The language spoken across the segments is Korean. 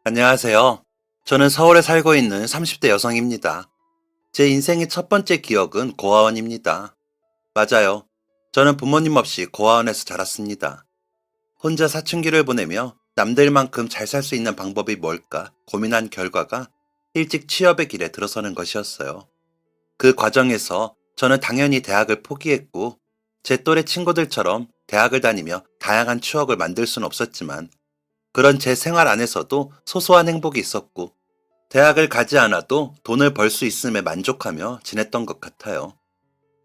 안녕하세요. 저는 서울에 살고 있는 30대 여성입니다. 제 인생의 첫 번째 기억은 고아원입니다. 맞아요. 저는 부모님 없이 고아원에서 자랐습니다. 혼자 사춘기를 보내며 남들만큼 잘 살 수 있는 방법이 뭘까 고민한 결과가 일찍 취업의 길에 들어서는 것이었어요. 그 과정에서 저는 당연히 대학을 포기했고, 제 또래 친구들처럼 대학을 다니며 다양한 추억을 만들 수는 없었지만, 그런 제 생활 안에서도 소소한 행복이 있었고, 대학을 가지 않아도 돈을 벌 수 있음에 만족하며 지냈던 것 같아요.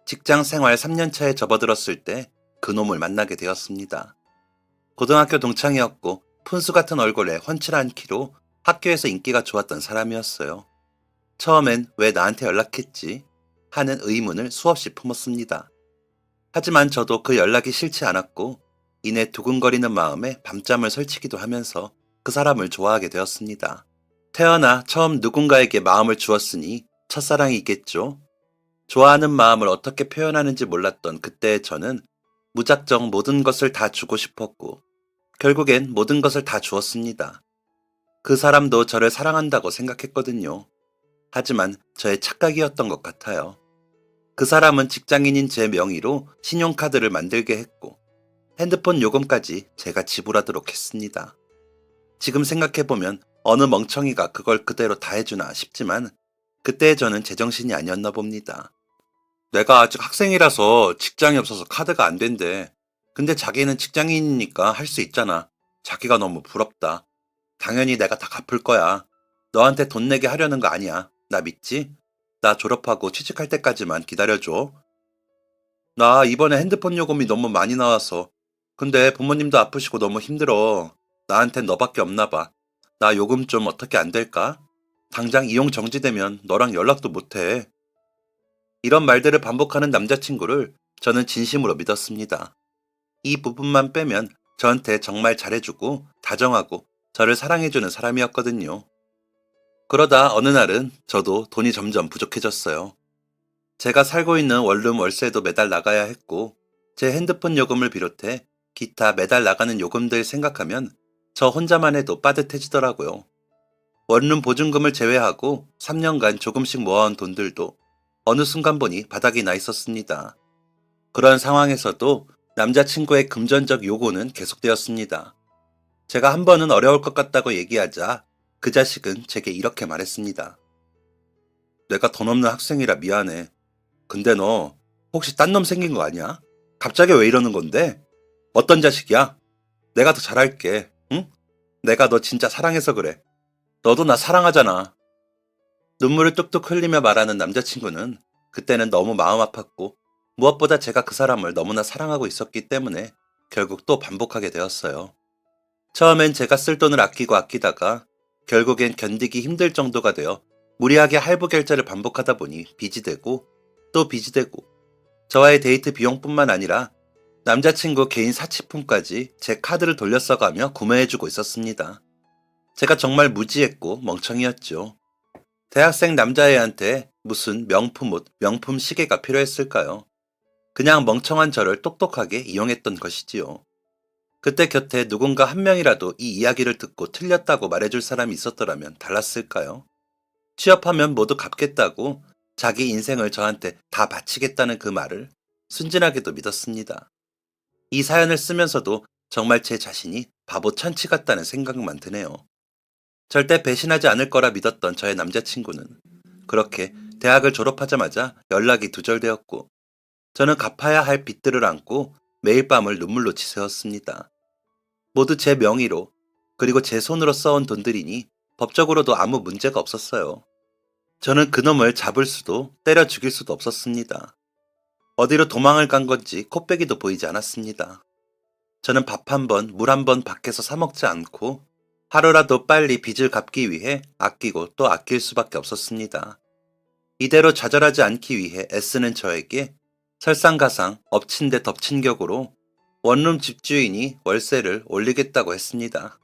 직장 생활 3년 차에 접어들었을 때 그놈을 만나게 되었습니다. 고등학교 동창이었고 푼수 같은 얼굴에 훤칠한 키로 학교에서 인기가 좋았던 사람이었어요. 처음엔 왜 나한테 연락했지? 하는 의문을 수없이 품었습니다. 하지만 저도 그 연락이 싫지 않았고, 이내 두근거리는 마음에 밤잠을 설치기도 하면서 그 사람을 좋아하게 되었습니다. 태어나 처음 누군가에게 마음을 주었으니 첫사랑이겠죠. 좋아하는 마음을 어떻게 표현하는지 몰랐던 그때의 저는 무작정 모든 것을 다 주고 싶었고, 결국엔 모든 것을 다 주었습니다. 그 사람도 저를 사랑한다고 생각했거든요. 하지만 저의 착각이었던 것 같아요. 그 사람은 직장인인 제 명의로 신용카드를 만들게 했고, 핸드폰 요금까지 제가 지불하도록 했습니다. 지금 생각해보면 어느 멍청이가 그걸 그대로 다 해주나 싶지만, 그때의 저는 제정신이 아니었나 봅니다. 내가 아직 학생이라서 직장이 없어서 카드가 안 된대. 근데 자기는 직장인이니까 할 수 있잖아. 자기가 너무 부럽다. 당연히 내가 다 갚을 거야. 너한테 돈 내게 하려는 거 아니야. 나 믿지? 나 졸업하고 취직할 때까지만 기다려줘. 나 이번에 핸드폰 요금이 너무 많이 나와서. 근데 부모님도 아프시고 너무 힘들어. 나한텐 너밖에 없나 봐. 나 요금 좀 어떻게 안 될까? 당장 이용 정지되면 너랑 연락도 못 해. 이런 말들을 반복하는 남자친구를 저는 진심으로 믿었습니다. 이 부분만 빼면 저한테 정말 잘해주고 다정하고 저를 사랑해주는 사람이었거든요. 그러다 어느 날은 저도 돈이 점점 부족해졌어요. 제가 살고 있는 원룸 월세도 매달 나가야 했고, 제 핸드폰 요금을 비롯해 기타 매달 나가는 요금들 생각하면 저 혼자만 해도 빠듯해지더라고요. 원룸 보증금을 제외하고 3년간 조금씩 모아온 돈들도 어느 순간 보니 바닥이 나 있었습니다. 그런 상황에서도 남자친구의 금전적 요구는 계속되었습니다. 제가 한 번은 어려울 것 같다고 얘기하자 그 자식은 제게 이렇게 말했습니다. 내가 돈 없는 학생이라 미안해. 근데 너 혹시 딴 놈 생긴 거 아니야? 갑자기 왜 이러는 건데? 어떤 자식이야? 내가 더 잘할게. 응? 내가 너 진짜 사랑해서 그래. 너도 나 사랑하잖아. 눈물을 뚝뚝 흘리며 말하는 남자친구는 그때는 너무 마음 아팠고, 무엇보다 제가 그 사람을 너무나 사랑하고 있었기 때문에 결국 또 반복하게 되었어요. 처음엔 제가 쓸 돈을 아끼고 아끼다가 결국엔 견디기 힘들 정도가 되어 무리하게 할부 결제를 반복하다 보니 빚이 되고 또 빚이 되고, 저와의 데이트 비용뿐만 아니라 남자친구 개인 사치품까지 제 카드를 돌려 써가며 구매해주고 있었습니다. 제가 정말 무지했고 멍청이었죠. 대학생 남자애한테 무슨 명품 옷, 명품 시계가 필요했을까요? 그냥 멍청한 저를 똑똑하게 이용했던 것이지요. 그때 곁에 누군가 한 명이라도 이 이야기를 듣고 틀렸다고 말해줄 사람이 있었더라면 달랐을까요? 취업하면 모두 갚겠다고 자기 인생을 저한테 다 바치겠다는 그 말을 순진하게도 믿었습니다. 이 사연을 쓰면서도 정말 제 자신이 바보 천치 같다는 생각만 드네요. 절대 배신하지 않을 거라 믿었던 저의 남자친구는 그렇게 대학을 졸업하자마자 연락이 두절되었고, 저는 갚아야 할 빚들을 안고 매일 밤을 눈물로 지새웠습니다. 모두 제 명의로, 그리고 제 손으로 써온 돈들이니 법적으로도 아무 문제가 없었어요. 저는 그놈을 잡을 수도 때려 죽일 수도 없었습니다. 어디로 도망을 간 건지 코빼기도 보이지 않았습니다. 저는 밥 한 번, 물 한 번 밖에서 사 먹지 않고 하루라도 빨리 빚을 갚기 위해 아끼고 또 아낄 수밖에 없었습니다. 이대로 좌절하지 않기 위해 애쓰는 저에게 설상가상 엎친 데 덮친 격으로 원룸 집주인이 월세를 올리겠다고 했습니다.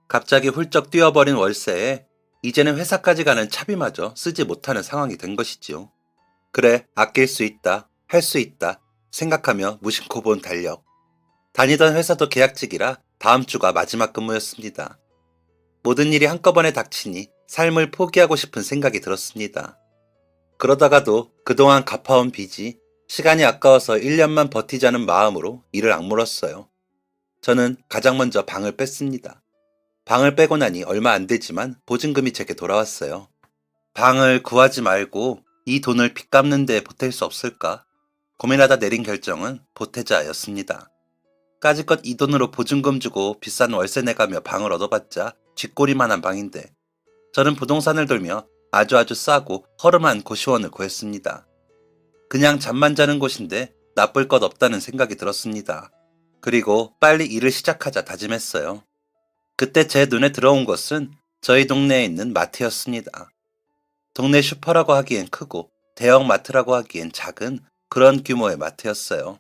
갑자기 훌쩍 뛰어버린 월세에 이제는 회사까지 가는 차비마저 쓰지 못하는 상황이 된 것이지요. 그래, 아낄 수 있다, 할 수 있다 생각하며 무심코 본 달력. 다니던 회사도 계약직이라 다음 주가 마지막 근무였습니다. 모든 일이 한꺼번에 닥치니 삶을 포기하고 싶은 생각이 들었습니다. 그러다가도 그동안 갚아온 빚이 시간이 아까워서 1년만 버티자는 마음으로 일을 악물었어요. 저는 가장 먼저 방을 뺐습니다. 방을 빼고 나니 얼마 안 되지만 보증금이 제게 돌아왔어요. 방을 구하지 말고 이 돈을 빚 갚는 데 보탤 수 없을까? 고민하다 내린 결정은 보태자였습니다. 까짓것 이 돈으로 보증금 주고 비싼 월세 내가며 방을 얻어봤자 쥐꼬리만한 방인데 저는 부동산을 돌며 아주 싸고 허름한 고시원을 구했습니다. 그냥 잠만 자는 곳인데 나쁠 것 없다는 생각이 들었습니다. 그리고 빨리 일을 시작하자 다짐했어요. 그때 제 눈에 들어온 것은 저희 동네에 있는 마트였습니다. 동네 슈퍼라고 하기엔 크고 대형 마트라고 하기엔 작은 그런 규모의 마트였어요.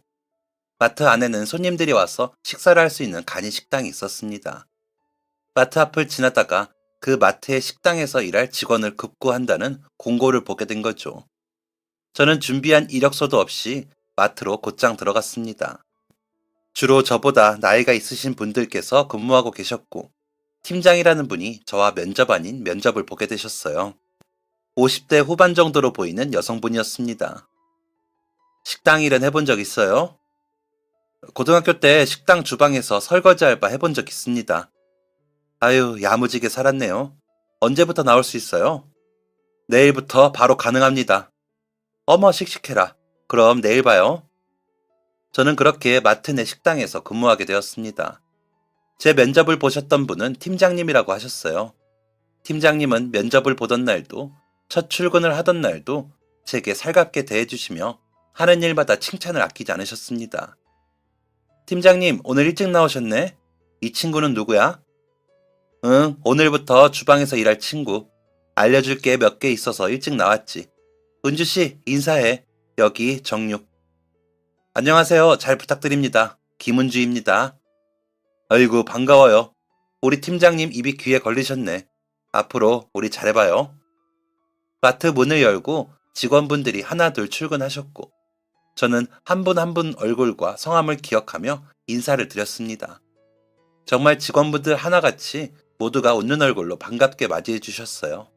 마트 안에는 손님들이 와서 식사를 할 수 있는 간이 식당이 있었습니다. 마트 앞을 지나다가 그 마트의 식당에서 일할 직원을 급구한다는 공고를 보게 된 거죠. 저는 준비한 이력서도 없이 마트로 곧장 들어갔습니다. 주로 저보다 나이가 있으신 분들께서 근무하고 계셨고 팀장이라는 분이 저와 면접 아닌 면접을 보게 되셨어요. 50대 후반 정도로 보이는 여성분이었습니다. 식당 일은 해본 적 있어요? 고등학교 때 식당 주방에서 설거지 알바 해본 적 있습니다. 아유, 야무지게 살았네요. 언제부터 나올 수 있어요? 내일부터 바로 가능합니다. 어머, 씩씩해라. 그럼 내일 봐요. 저는 그렇게 마트 내 식당에서 근무하게 되었습니다. 제 면접을 보셨던 분은 팀장님이라고 하셨어요. 팀장님은 면접을 보던 날도 첫 출근을 하던 날도 제게 살갑게 대해주시며 하는 일마다 칭찬을 아끼지 않으셨습니다. 팀장님, 오늘 일찍 나오셨네? 이 친구는 누구야? 응, 오늘부터 주방에서 일할 친구. 알려줄 게 몇 개 있어서 일찍 나왔지. 은주씨, 인사해. 여기 정육. 안녕하세요. 잘 부탁드립니다. 김은주입니다. 아이고, 반가워요. 우리 팀장님 입이 귀에 걸리셨네. 앞으로 우리 잘해봐요. 마트 문을 열고 직원분들이 하나둘 출근하셨고, 저는 한 분 한 분 얼굴과 성함을 기억하며 인사를 드렸습니다. 정말 직원분들 하나같이 모두가 웃는 얼굴로 반갑게 맞이해 주셨어요.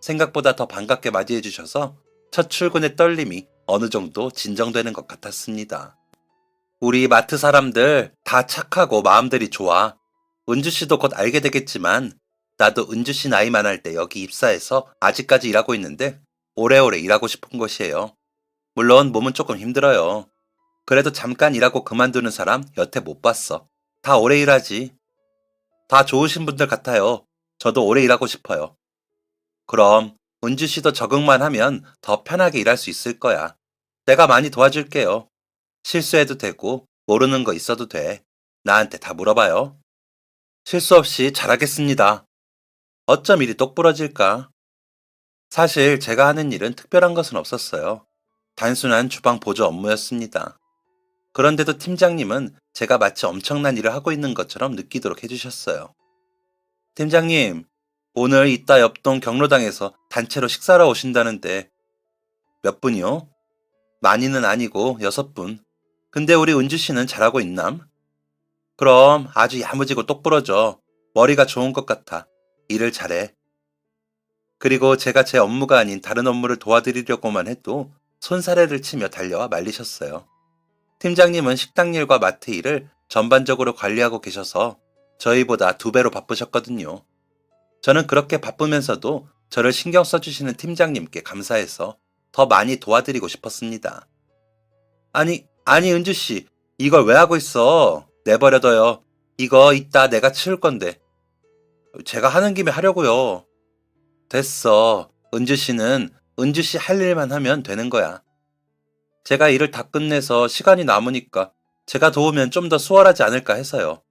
생각보다 더 반갑게 맞이해 주셔서 첫 출근의 떨림이 어느 정도 진정되는 것 같았습니다. 우리 마트 사람들 다 착하고 마음들이 좋아. 은주 씨도 곧 알게 되겠지만 나도 은주 씨 나이만 할 때 여기 입사해서 아직까지 일하고 있는데 오래오래 일하고 싶은 것이에요. 물론 몸은 조금 힘들어요. 그래도 잠깐 일하고 그만두는 사람 여태 못 봤어. 다 오래 일하지. 다 좋으신 분들 같아요. 저도 오래 일하고 싶어요. 그럼 은주 씨도 적응만 하면 더 편하게 일할 수 있을 거야. 내가 많이 도와줄게요. 실수해도 되고 모르는 거 있어도 돼. 나한테 다 물어봐요. 실수 없이 잘하겠습니다. 어쩜 일이 똑부러질까? 사실 제가 하는 일은 특별한 것은 없었어요. 단순한 주방 보조 업무였습니다. 그런데도 팀장님은 제가 마치 엄청난 일을 하고 있는 것처럼 느끼도록 해주셨어요. 팀장님, 오늘 이따 옆동 경로당에서 단체로 식사하러 오신다는데 몇 분이요? 많이는 아니고 6분. 근데 우리 은주 씨는 잘하고 있남? 그럼 아주 야무지고 똑부러져. 머리가 좋은 것 같아. 일을 잘해. 그리고 제가 제 업무가 아닌 다른 업무를 도와드리려고만 해도 손사래를 치며 달려와 말리셨어요. 팀장님은 식당 일과 마트 일을 전반적으로 관리하고 계셔서 저희보다 2배로 바쁘셨거든요. 저는 그렇게 바쁘면서도 저를 신경 써주시는 팀장님께 감사해서 더 많이 도와드리고 싶었습니다. 아니, 은주씨, 이걸 왜 하고 있어? 내버려둬요. 이거 이따 내가 치울 건데. 제가 하는 김에 하려고요. 됐어. 은주씨는 은주씨 할 일만 하면 되는 거야. 제가 일을 다 끝내서 시간이 남으니까 제가 도우면 좀 더 수월하지 않을까 해서요.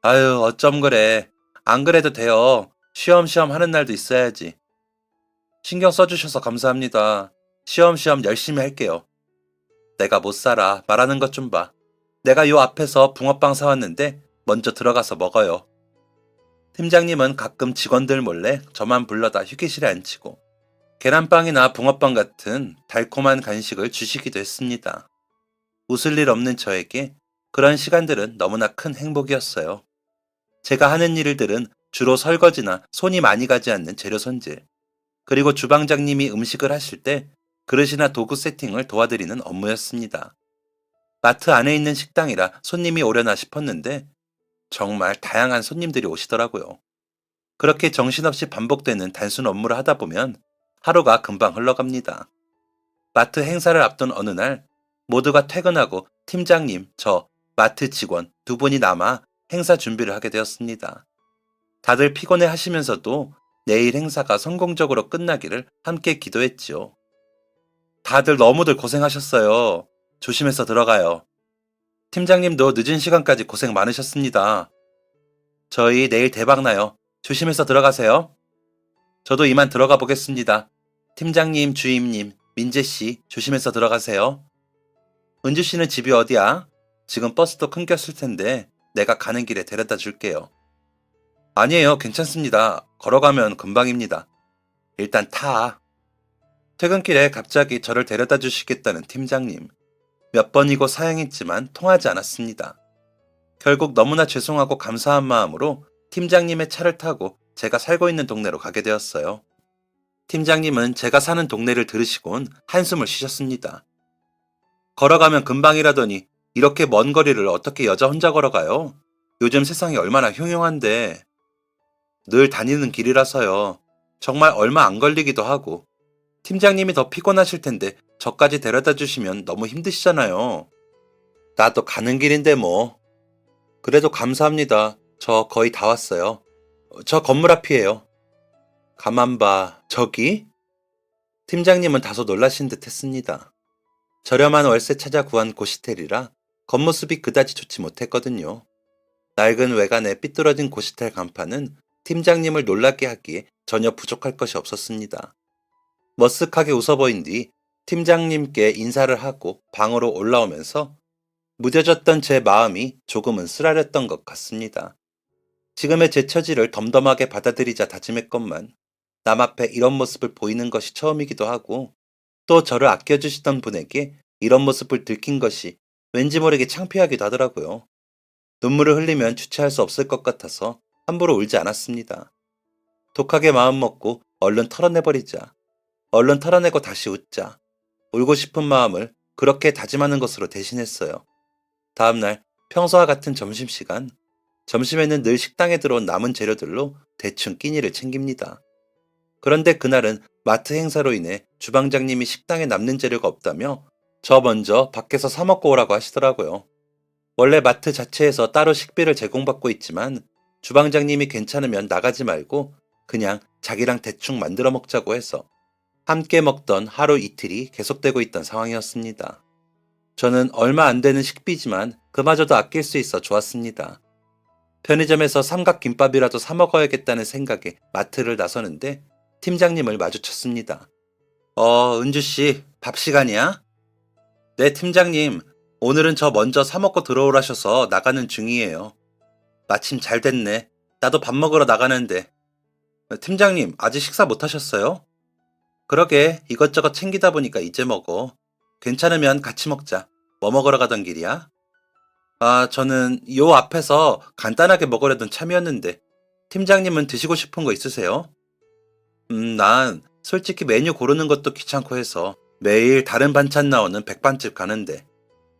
아유, 어쩜 그래. 안 그래도 돼요. 쉬엄쉬엄 하는 날도 있어야지. 신경 써주셔서 감사합니다. 쉬엄쉬엄 열심히 할게요. 내가 못 살아. 말하는 것 좀 봐. 내가 요 앞에서 붕어빵 사왔는데 먼저 들어가서 먹어요. 팀장님은 가끔 직원들 몰래 저만 불러다 휴게실에 앉히고 계란빵이나 붕어빵 같은 달콤한 간식을 주시기도 했습니다. 웃을 일 없는 저에게 그런 시간들은 너무나 큰 행복이었어요. 제가 하는 일들은 주로 설거지나 손이 많이 가지 않는 재료 손질, 그리고 주방장님이 음식을 하실 때 그릇이나 도구 세팅을 도와드리는 업무였습니다. 마트 안에 있는 식당이라 손님이 오려나 싶었는데 정말 다양한 손님들이 오시더라고요. 그렇게 정신없이 반복되는 단순 업무를 하다 보면 하루가 금방 흘러갑니다. 마트 행사를 앞둔 어느 날 모두가 퇴근하고 팀장님, 저, 마트 직원 두 분이 남아 행사 준비를 하게 되었습니다. 다들 피곤해 하시면서도 내일 행사가 성공적으로 끝나기를 함께 기도했지요. 다들 너무들 고생하셨어요. 조심해서 들어가요. 팀장님도 늦은 시간까지 고생 많으셨습니다. 저희 내일 대박나요. 조심해서 들어가세요. 저도 이만 들어가 보겠습니다. 팀장님, 주임님, 민재씨, 조심해서 들어가세요. 은주씨는 집이 어디야? 지금 버스도 끊겼을 텐데 내가 가는 길에 데려다 줄게요. 아니에요, 괜찮습니다. 걸어가면 금방입니다. 일단 타. 퇴근길에 갑자기 저를 데려다 주시겠다는 팀장님. 몇 번이고 사양했지만 통하지 않았습니다. 결국 너무나 죄송하고 감사한 마음으로 팀장님의 차를 타고 제가 살고 있는 동네로 가게 되었어요. 팀장님은 제가 사는 동네를 들으시곤 한숨을 쉬셨습니다. 걸어가면 금방이라더니 이렇게 먼 거리를 어떻게 여자 혼자 걸어가요? 요즘 세상이 얼마나 흉흉한데. 늘 다니는 길이라서요. 정말 얼마 안 걸리기도 하고. 팀장님이 더 피곤하실 텐데 저까지 데려다 주시면 너무 힘드시잖아요. 나도 가는 길인데 뭐. 그래도 감사합니다. 저 거의 다 왔어요. 저 건물 앞이에요. 가만 봐. 저기? 팀장님은 다소 놀라신 듯 했습니다. 저렴한 월세 찾아 구한 고시텔이라 겉모습이 그다지 좋지 못했거든요. 낡은 외관에 삐뚤어진 고시텔 간판은 팀장님을 놀라게 하기에 전혀 부족할 것이 없었습니다. 머쓱하게 웃어 보인 뒤 팀장님께 인사를 하고 방으로 올라오면서 무뎌졌던 제 마음이 조금은 쓰라렸던 것 같습니다. 지금의 제 처지를 덤덤하게 받아들이자 다짐했건만 남 앞에 이런 모습을 보이는 것이 처음이기도 하고 또 저를 아껴주시던 분에게 이런 모습을 들킨 것이 왠지 모르게 창피하기도 하더라고요. 눈물을 흘리면 주체할 수 없을 것 같아서 함부로 울지 않았습니다. 독하게 마음먹고 얼른 털어내버리자. 얼른 털어내고 다시 웃자. 울고 싶은 마음을 그렇게 다짐하는 것으로 대신했어요. 다음날 평소와 같은 점심시간, 점심에는 늘 식당에 들어온 남은 재료들로 대충 끼니를 챙깁니다. 그런데 그날은 마트 행사로 인해 주방장님이 식당에 남는 재료가 없다며 저 먼저 밖에서 사 먹고 오라고 하시더라고요. 원래 마트 자체에서 따로 식비를 제공받고 있지만 주방장님이 괜찮으면 나가지 말고 그냥 자기랑 대충 만들어 먹자고 해서 함께 먹던 하루 이틀이 계속되고 있던 상황이었습니다. 저는 얼마 안 되는 식비지만 그마저도 아낄 수 있어 좋았습니다. 편의점에서 삼각김밥이라도 사 먹어야겠다는 생각에 마트를 나서는데 팀장님을 마주쳤습니다. 은주씨, 밥 시간이야? 네, 팀장님. 오늘은 저 먼저 사 먹고 들어오라셔서 나가는 중이에요. 마침 잘 됐네. 나도 밥 먹으러 나가는데. 팀장님, 아직 식사 못 하셨어요? 그러게, 이것저것 챙기다 보니까 이제 먹어. 괜찮으면 같이 먹자. 뭐 먹으러 가던 길이야? 저는 요 앞에서 간단하게 먹으려던 참이었는데, 팀장님은 드시고 싶은 거 있으세요? 난 솔직히 메뉴 고르는 것도 귀찮고 해서 매일 다른 반찬 나오는 백반집 가는데,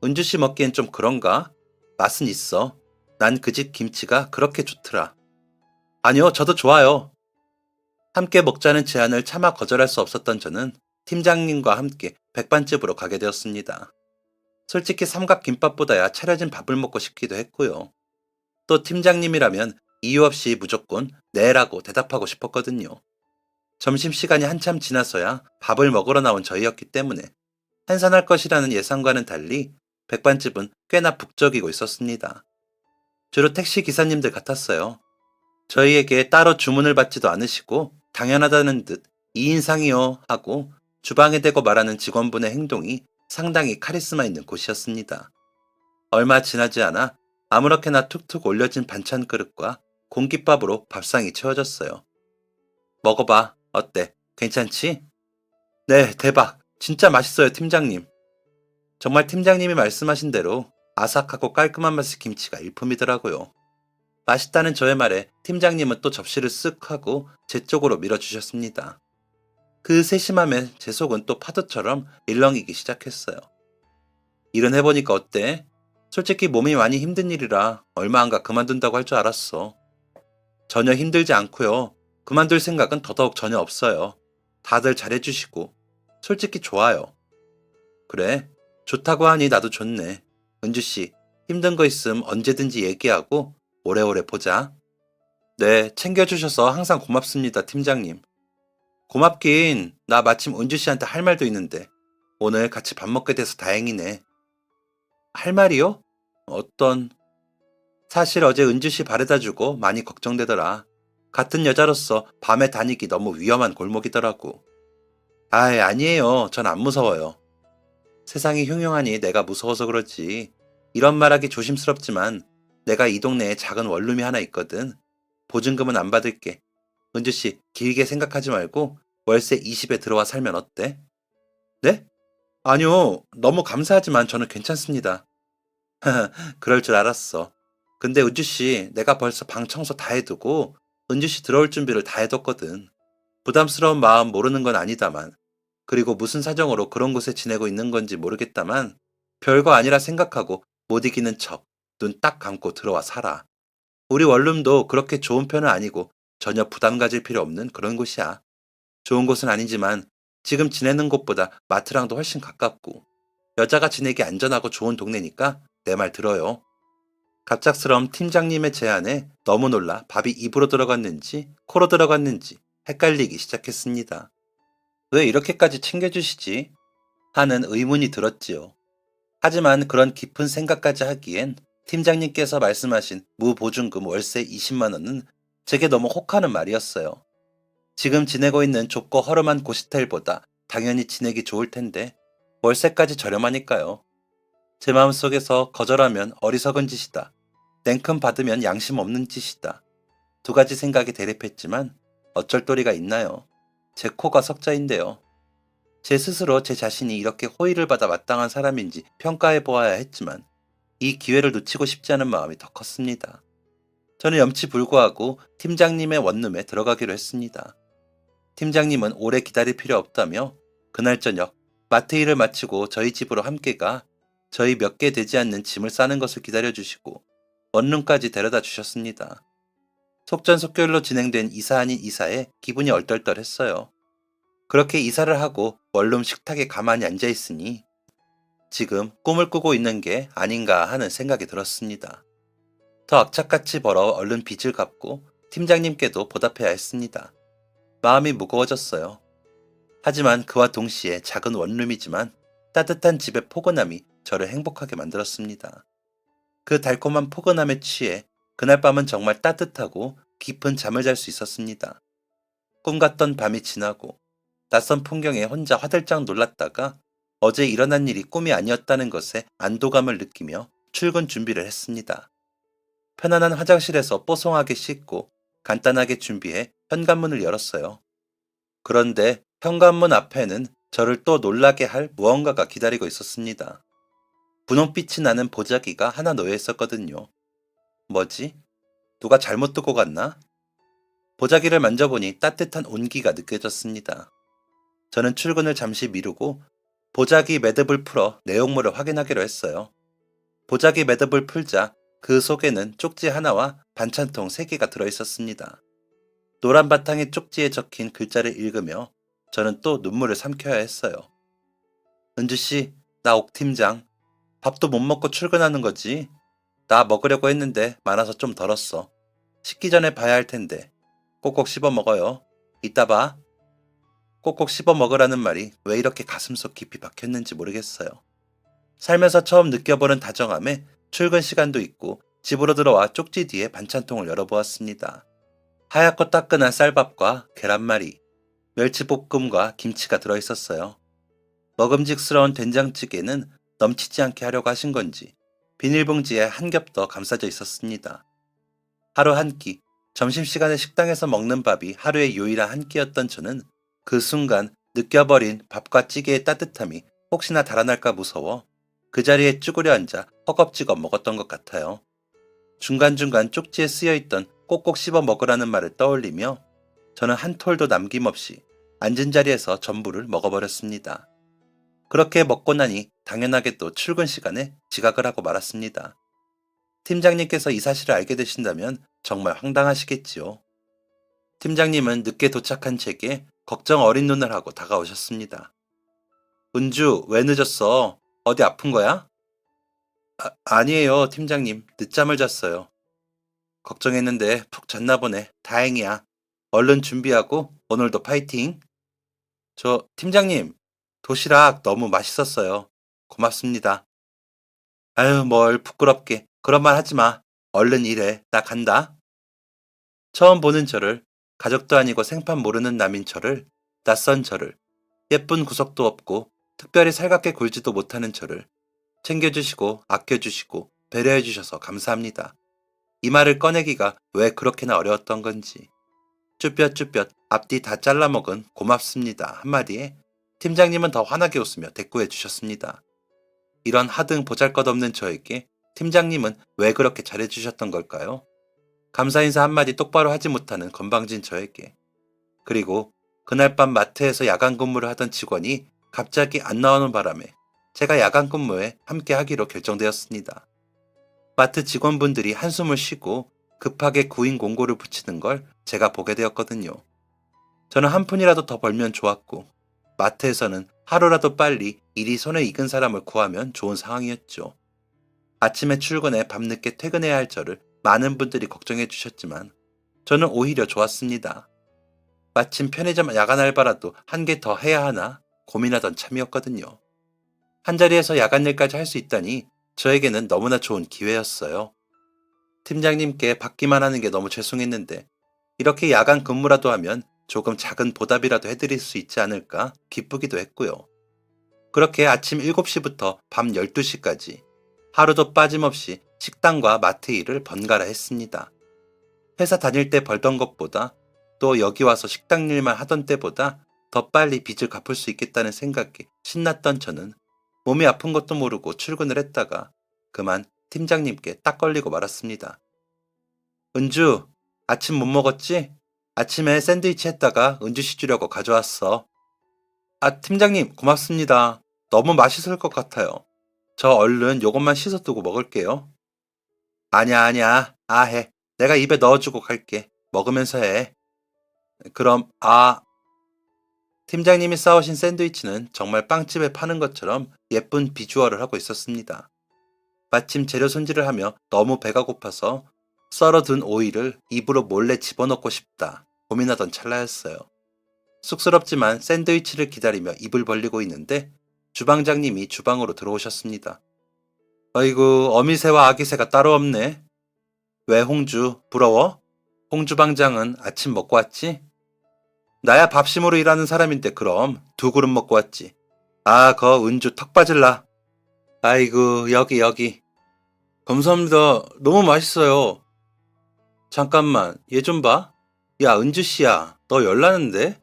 은주씨 먹기엔 좀 그런가? 맛은 있어. 난 그 집 김치가 그렇게 좋더라. 아니요, 저도 좋아요. 함께 먹자는 제안을 차마 거절할 수 없었던 저는 팀장님과 함께 백반집으로 가게 되었습니다. 솔직히 삼각김밥보다야 차려진 밥을 먹고 싶기도 했고요. 또 팀장님이라면 이유 없이 무조건 네라고 대답하고 싶었거든요. 점심시간이 한참 지나서야 밥을 먹으러 나온 저희였기 때문에 한산할 것이라는 예상과는 달리 백반집은 꽤나 북적이고 있었습니다. 주로 택시 기사님들 같았어요. 저희에게 따로 주문을 받지도 않으시고 당연하다는 듯 2인상이요 하고 주방에 대고 말하는 직원분의 행동이 상당히 카리스마 있는 곳이었습니다. 얼마 지나지 않아 아무렇게나 툭툭 올려진 반찬 그릇과 공깃밥으로 밥상이 채워졌어요. 먹어봐. 어때? 괜찮지? 네, 대박. 진짜 맛있어요, 팀장님. 정말 팀장님이 말씀하신 대로 아삭하고 깔끔한 맛의 김치가 일품이더라고요. 맛있다는 저의 말에 팀장님은 또 접시를 쓱 하고 제 쪽으로 밀어주셨습니다. 그 세심함에 제 속은 또 파도처럼 일렁이기 시작했어요. 일은 해보니까 어때? 솔직히 몸이 많이 힘든 일이라 얼마 안 가 그만둔다고 할 줄 알았어. 전혀 힘들지 않고요. 그만둘 생각은 더더욱 전혀 없어요. 다들 잘해주시고 솔직히 좋아요. 그래, 좋다고 하니 나도 좋네. 은주씨, 힘든 거 있음 언제든지 얘기하고 오래오래 보자. 네, 챙겨주셔서 항상 고맙습니다, 팀장님. 고맙긴, 나 마침 은주씨한테 할 말도 있는데 오늘 같이 밥 먹게 돼서 다행이네. 할 말이요? 어떤... 사실 어제 은주씨 바래다 주고 많이 걱정되더라. 같은 여자로서 밤에 다니기 너무 위험한 골목이더라고. 아이, 아니에요. 전 안 무서워요. 세상이 흉흉하니 내가 무서워서 그렇지. 이런 말하기 조심스럽지만 내가 이 동네에 작은 원룸이 하나 있거든. 보증금은 안 받을게. 은주씨, 길게 생각하지 말고 월세 20에 들어와 살면 어때? 네? 아니요. 너무 감사하지만 저는 괜찮습니다. 그럴 줄 알았어. 근데 은주씨, 내가 벌써 방 청소 다 해두고 은주씨 들어올 준비를 다 해뒀거든. 부담스러운 마음 모르는 건 아니다만, 그리고 무슨 사정으로 그런 곳에 지내고 있는 건지 모르겠다만, 별거 아니라 생각하고 못 이기는 척, 눈 딱 감고 들어와 살아. 우리 원룸도 그렇게 좋은 편은 아니고 전혀 부담 가질 필요 없는 그런 곳이야. 좋은 곳은 아니지만 지금 지내는 곳보다 마트랑도 훨씬 가깝고, 여자가 지내기 안전하고 좋은 동네니까 내 말 들어요. 갑작스러운 팀장님의 제안에 너무 놀라 밥이 입으로 들어갔는지 코로 들어갔는지 헷갈리기 시작했습니다. 왜 이렇게까지 챙겨주시지? 하는 의문이 들었지요. 하지만 그런 깊은 생각까지 하기엔 팀장님께서 말씀하신 무보증금 월세 20만 원은 제게 너무 혹하는 말이었어요. 지금 지내고 있는 좁고 허름한 고시텔보다 당연히 지내기 좋을 텐데 월세까지 저렴하니까요. 제 마음속에서 거절하면 어리석은 짓이다. 냉큼 받으면 양심 없는 짓이다. 두 가지 생각이 대립했지만 어쩔 도리가 있나요? 제 코가 석자인데요. 제 스스로 제 자신이 이렇게 호의를 받아 마땅한 사람인지 평가해 보아야 했지만 이 기회를 놓치고 싶지 않은 마음이 더 컸습니다. 저는 염치불구하고 팀장님의 원룸에 들어가기로 했습니다. 팀장님은 오래 기다릴 필요 없다며 그날 저녁 마트 일을 마치고 저희 집으로 함께 가 저희 몇 개 되지 않는 짐을 싸는 것을 기다려주시고 원룸까지 데려다 주셨습니다. 속전속결로 진행된 이사 아닌 이사에 기분이 얼떨떨했어요. 그렇게 이사를 하고 원룸 식탁에 가만히 앉아있으니 지금 꿈을 꾸고 있는 게 아닌가 하는 생각이 들었습니다. 더 악착같이 벌어 얼른 빚을 갚고 팀장님께도 보답해야 했습니다. 마음이 무거워졌어요. 하지만 그와 동시에 작은 원룸이지만 따뜻한 집의 포근함이 저를 행복하게 만들었습니다. 그 달콤한 포근함에 취해 그날 밤은 정말 따뜻하고 깊은 잠을 잘 수 있었습니다. 꿈 같던 밤이 지나고 낯선 풍경에 혼자 화들짝 놀랐다가 어제 일어난 일이 꿈이 아니었다는 것에 안도감을 느끼며 출근 준비를 했습니다. 편안한 화장실에서 뽀송하게 씻고 간단하게 준비해 현관문을 열었어요. 그런데 현관문 앞에는 저를 또 놀라게 할 무언가가 기다리고 있었습니다. 분홍빛이 나는 보자기가 하나 놓여 있었거든요. 뭐지? 누가 잘못 두고 갔나? 보자기를 만져보니 따뜻한 온기가 느껴졌습니다. 저는 출근을 잠시 미루고 보자기 매듭을 풀어 내용물을 확인하기로 했어요. 보자기 매듭을 풀자 그 속에는 쪽지 하나와 반찬통 3개가 들어있었습니다. 노란 바탕의 쪽지에 적힌 글자를 읽으며 저는 또 눈물을 삼켜야 했어요. 은주씨, 나 옥팀장. 밥도 못 먹고 출근하는 거지? 나 먹으려고 했는데 많아서 좀 덜었어. 식기 전에 봐야 할 텐데. 꼭꼭 씹어 먹어요. 이따 봐. 꼭꼭 씹어 먹으라는 말이 왜 이렇게 가슴속 깊이 박혔는지 모르겠어요. 살면서 처음 느껴보는 다정함에 출근 시간도 있고 집으로 들어와 쪽지 뒤에 반찬통을 열어보았습니다. 하얗고 따끈한 쌀밥과 계란말이, 멸치볶음과 김치가 들어있었어요. 먹음직스러운 된장찌개는 넘치지 않게 하려고 하신 건지 비닐봉지에 한 겹 더 감싸져 있었습니다. 하루 한 끼, 점심시간에 식당에서 먹는 밥이 하루의 유일한 한 끼였던 저는 그 순간 느껴버린 밥과 찌개의 따뜻함이 혹시나 달아날까 무서워 그 자리에 쭈그려 앉아 허겁지겁 먹었던 것 같아요. 중간중간 쪽지에 쓰여있던 꼭꼭 씹어 먹으라는 말을 떠올리며 저는 한 톨도 남김없이 앉은 자리에서 전부를 먹어버렸습니다. 그렇게 먹고 나니 당연하게도 출근 시간에 지각을 하고 말았습니다. 팀장님께서 이 사실을 알게 되신다면 정말 황당하시겠지요. 팀장님은 늦게 도착한 제게 걱정 어린 눈을 하고 다가오셨습니다. 은주, 왜 늦었어? 어디 아픈 거야? 아니에요, 팀장님. 늦잠을 잤어요. 걱정했는데 푹 잤나 보네. 다행이야. 얼른 준비하고 오늘도 파이팅. 팀장님, 도시락 너무 맛있었어요. 고맙습니다. 아유, 뭘 부끄럽게. 그런 말 하지 마. 얼른 일해. 나 간다. 처음 보는 저를, 가족도 아니고 생판 모르는 남인 저를, 낯선 저를, 예쁜 구석도 없고 특별히 살갑게 굴지도 못하는 저를 챙겨주시고 아껴주시고 배려해주셔서 감사합니다. 이 말을 꺼내기가 왜 그렇게나 어려웠던 건지. 쭈뼛쭈뼛 앞뒤 다 잘라먹은 고맙습니다 한마디에 팀장님은 더 환하게 웃으며 대꾸해 주셨습니다. 이런 하등 보잘것없는 저에게 팀장님은 왜 그렇게 잘해주셨던 걸까요? 감사 인사 한마디 똑바로 하지 못하는 건방진 저에게. 그리고 그날 밤 마트에서 야간 근무를 하던 직원이 갑자기 안 나오는 바람에 제가 야간 근무에 함께 하기로 결정되었습니다. 마트 직원분들이 한숨을 쉬고 급하게 구인 공고를 붙이는 걸 제가 보게 되었거든요. 저는 한 푼이라도 더 벌면 좋았고 마트에서는 하루라도 빨리 일이 손에 익은 사람을 구하면 좋은 상황이었죠. 아침에 출근해 밤늦게 퇴근해야 할 저를 많은 분들이 걱정해 주셨지만 저는 오히려 좋았습니다. 마침 편의점 야간 알바라도 한 개 더 해야 하나 고민하던 참이었거든요. 한자리에서 야간 일까지 할 수 있다니 저에게는 너무나 좋은 기회였어요. 팀장님께 받기만 하는 게 너무 죄송했는데 이렇게 야간 근무라도 하면 조금 작은 보답이라도 해드릴 수 있지 않을까 기쁘기도 했고요. 그렇게 아침 7시부터 밤 12시까지 하루도 빠짐없이 식당과 마트 일을 번갈아 했습니다. 회사 다닐 때 벌던 것보다 또 여기 와서 식당 일만 하던 때보다 더 빨리 빚을 갚을 수 있겠다는 생각에 신났던 저는 몸이 아픈 것도 모르고 출근을 했다가 그만 팀장님께 딱 걸리고 말았습니다. 은주, 아침 못 먹었지? 아침에 샌드위치 했다가 은주씨 주려고 가져왔어. 팀장님 고맙습니다. 너무 맛있을 것 같아요. 저 얼른 요것만 씻어두고 먹을게요. 아니야. 해. 내가 입에 넣어주고 갈게. 먹으면서 해. 그럼, 팀장님이 싸우신 샌드위치는 정말 빵집에 파는 것처럼 예쁜 비주얼을 하고 있었습니다. 마침 재료 손질을 하며 너무 배가 고파서 썰어둔 오이를 입으로 몰래 집어넣고 싶다 고민하던 찰나였어요. 쑥스럽지만 샌드위치를 기다리며 입을 벌리고 있는데 주방장님이 주방으로 들어오셨습니다. 아이고, 어미새와 아기새가 따로 없네. 왜 홍주, 부러워? 홍주방장은 아침 먹고 왔지? 나야 밥심으로 일하는 사람인데 그럼 2그릇 먹고 왔지. 거 은주 턱 빠질라. 아이고, 여기. 감사합니다. 너무 맛있어요. 잠깐만, 얘 좀 봐. 야, 은주씨야, 너 열나는데?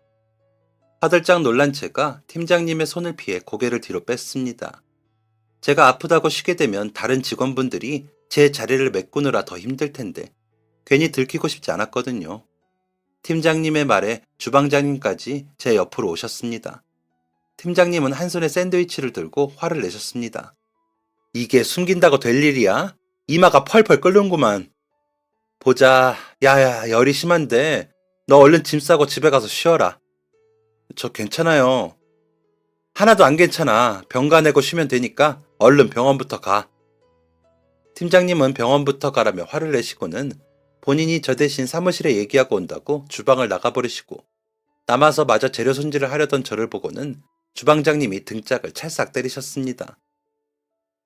화들짝 놀란 제가 팀장님의 손을 피해 고개를 뒤로 뺐습니다. 제가 아프다고 쉬게 되면 다른 직원분들이 제 자리를 메꾸느라 더 힘들 텐데 괜히 들키고 싶지 않았거든요. 팀장님의 말에 주방장님까지 제 옆으로 오셨습니다. 팀장님은 한 손에 샌드위치를 들고 화를 내셨습니다. 이게 숨긴다고 될 일이야? 이마가 펄펄 끓는구만. 보자. 야야, 열이 심한데 너 얼른 짐 싸고 집에 가서 쉬어라. 저 괜찮아요. 하나도 안 괜찮아. 병 가내고 쉬면 되니까 얼른 병원부터 가. 팀장님은 병원부터 가라며 화를 내시고는 본인이 저 대신 사무실에 얘기하고 온다고 주방을 나가버리시고 남아서 마저 재료 손질을 하려던 저를 보고는 주방장님이 등짝을 찰싹 때리셨습니다.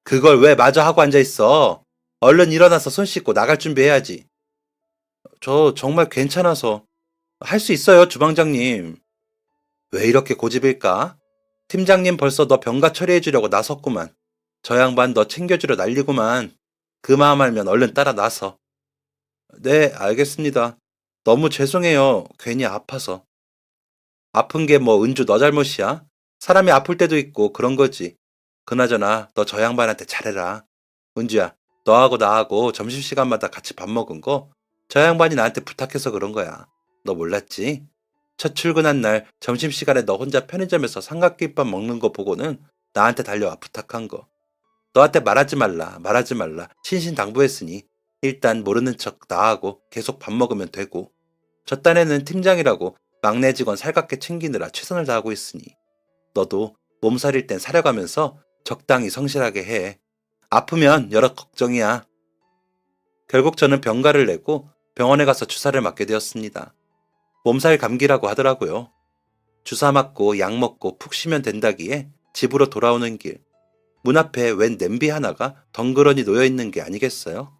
그걸 왜 마저 하고 앉아있어? 얼른 일어나서 손 씻고 나갈 준비해야지. 저 정말 괜찮아서. 할 수 있어요, 주방장님. 왜 이렇게 고집일까? 팀장님 벌써 너 병가 처리해주려고 나섰구만. 저 양반 너 챙겨주려 난리구만. 그 마음 알면 얼른 따라 나서. 네, 알겠습니다. 너무 죄송해요. 괜히 아파서. 아픈 게 뭐 은주 너 잘못이야? 사람이 아플 때도 있고 그런 거지. 그나저나 너 저 양반한테 잘해라. 은주야, 너하고 나하고 점심시간마다 같이 밥 먹은 거 저 양반이 나한테 부탁해서 그런 거야. 너 몰랐지? 첫 출근한 날 점심시간에 너 혼자 편의점에서 삼각김밥 먹는 거 보고는 나한테 달려와 부탁한 거. 너한테 말하지 말라 신신당부했으니 일단 모르는 척 나하고 계속 밥 먹으면 되고 저 딴에는 팀장이라고 막내 직원 살갑게 챙기느라 최선을 다하고 있으니 너도 몸살일 땐 사려가면서 적당히 성실하게 해. 아프면 여러 걱정이야. 결국 저는 병가를 내고 병원에 가서 주사를 맞게 되었습니다. 몸살 감기라고 하더라고요. 주사 맞고 약 먹고 푹 쉬면 된다기에 집으로 돌아오는 길, 문 앞에 웬 냄비 하나가 덩그러니 놓여 있는 게 아니겠어요?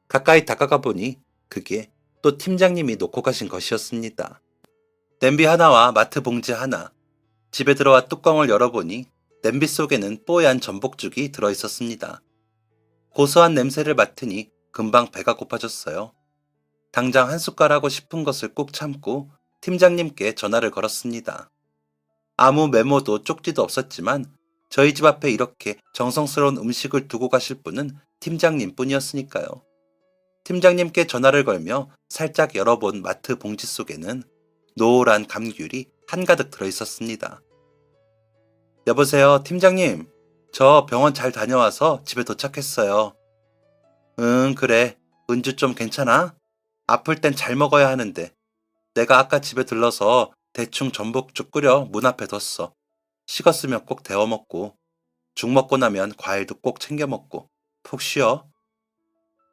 가까이 다가가 보니 그게 또 팀장님이 놓고 가신 것이었습니다. 냄비 하나와 마트 봉지 하나. 집에 들어와 뚜껑을 열어보니 냄비 속에는 뽀얀 전복죽이 들어있었습니다. 고소한 냄새를 맡으니 금방 배가 고파졌어요. 당장 한 숟갈 하고 싶은 것을 꾹 참고 팀장님께 전화를 걸었습니다. 아무 메모도 쪽지도 없었지만 저희 집 앞에 이렇게 정성스러운 음식을 두고 가실 분은 팀장님 뿐이었으니까요. 팀장님께 전화를 걸며 살짝 열어본 마트 봉지 속에는 노란 감귤이 한가득 들어있었습니다. 여보세요, 팀장님. 저 병원 잘 다녀와서 집에 도착했어요. 응, 그래. 은주 좀 괜찮아? 아플 땐 잘 먹어야 하는데. 내가 아까 집에 들러서 대충 전복죽 끓여 문 앞에 뒀어. 식었으면 꼭 데워 먹고, 죽 먹고 나면 과일도 꼭 챙겨 먹고, 푹 쉬어.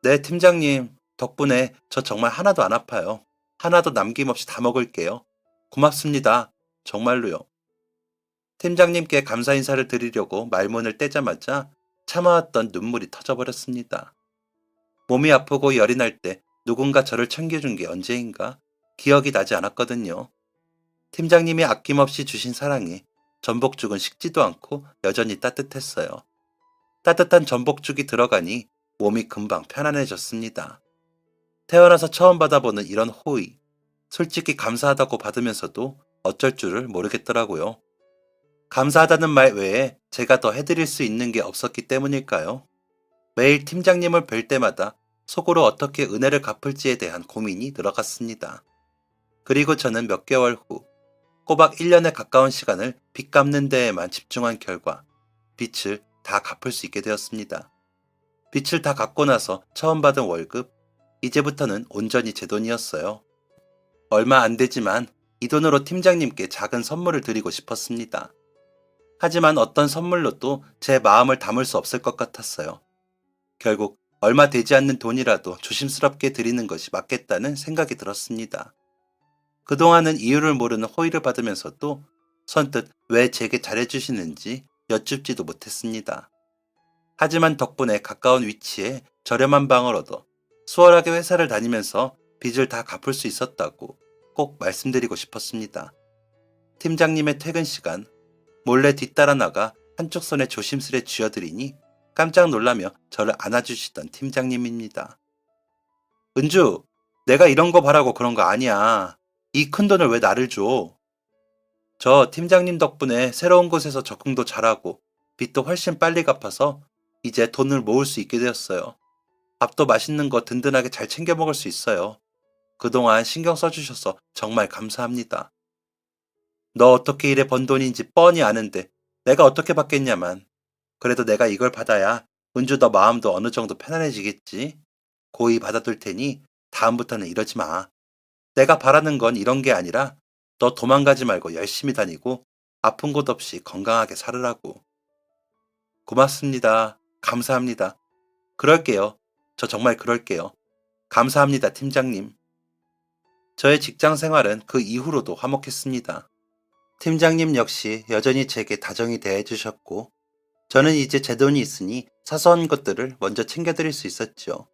네, 팀장님. 덕분에 저 정말 하나도 안 아파요. 하나도 남김없이 다 먹을게요. 고맙습니다. 정말로요. 팀장님께 감사 인사를 드리려고 말문을 떼자마자 참아왔던 눈물이 터져버렸습니다. 몸이 아프고 열이 날 때 누군가 저를 챙겨준 게 언제인가 기억이 나지 않았거든요. 팀장님이 아낌없이 주신 사랑에 전복죽은 식지도 않고 여전히 따뜻했어요. 따뜻한 전복죽이 들어가니 몸이 금방 편안해졌습니다. 태어나서 처음 받아보는 이런 호의. 솔직히 감사하다고 받으면서도 어쩔 줄을 모르겠더라고요. 감사하다는 말 외에 제가 더 해드릴 수 있는 게 없었기 때문일까요? 매일 팀장님을 뵐 때마다 속으로 어떻게 은혜를 갚을지에 대한 고민이 늘어갔습니다. 그리고 저는 몇 개월 후 꼬박 1년에 가까운 시간을 빚 갚는 데에만 집중한 결과 빚을 다 갚을 수 있게 되었습니다. 빚을 다 갚고 나서 처음 받은 월급, 이제부터는 온전히 제 돈이었어요. 얼마 안 되지만 이 돈으로 팀장님께 작은 선물을 드리고 싶었습니다. 하지만 어떤 선물로도 제 마음을 담을 수 없을 것 같았어요. 결국 얼마 되지 않는 돈이라도 조심스럽게 드리는 것이 맞겠다는 생각이 들었습니다. 그동안은 이유를 모르는 호의를 받으면서도 선뜻 왜 제게 잘해주시는지 여쭙지도 못했습니다. 하지만 덕분에 가까운 위치에 저렴한 방을 얻어 수월하게 회사를 다니면서 빚을 다 갚을 수 있었다고 꼭 말씀드리고 싶었습니다. 팀장님의 퇴근 시간, 몰래 뒤따라 나가 한쪽 손에 조심스레 쥐어드리니 깜짝 놀라며 저를 안아주시던 팀장님입니다. 은주, 내가 이런 거 바라고 그런 거 아니야. 이 큰 돈을 왜 나를 줘? 저 팀장님 덕분에 새로운 곳에서 적응도 잘하고 빚도 훨씬 빨리 갚아서 이제 돈을 모을 수 있게 되었어요. 밥도 맛있는 거 든든하게 잘 챙겨 먹을 수 있어요. 그동안 신경 써주셔서 정말 감사합니다. 너 어떻게 이래 번 돈인지 뻔히 아는데 내가 어떻게 받겠냐만. 그래도 내가 이걸 받아야 은주 너 마음도 어느 정도 편안해지겠지. 고이 받아둘 테니 다음부터는 이러지 마. 내가 바라는 건 이런 게 아니라 너 도망가지 말고 열심히 다니고 아픈 곳 없이 건강하게 살으라고. 고맙습니다. 감사합니다. 그럴게요. 저 정말 그럴게요. 감사합니다, 팀장님. 저의 직장 생활은 그 이후로도 화목했습니다. 팀장님 역시 여전히 제게 다정히 대해주셨고, 저는 이제 제 돈이 있으니 사소한 것들을 먼저 챙겨드릴 수 있었죠.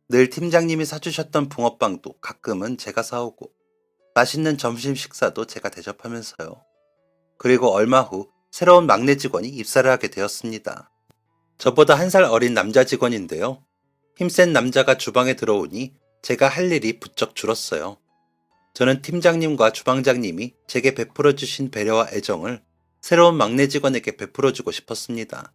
늘 팀장님이 사주셨던 붕어빵도 가끔은 제가 사오고, 맛있는 점심 식사도 제가 대접하면서요. 그리고 얼마 후 새로운 막내 직원이 입사를 하게 되었습니다. 저보다 한 살 어린 남자 직원인데요. 힘센 남자가 주방에 들어오니 제가 할 일이 부쩍 줄었어요. 저는 팀장님과 주방장님이 제게 베풀어 주신 배려와 애정을 새로운 막내 직원에게 베풀어 주고 싶었습니다.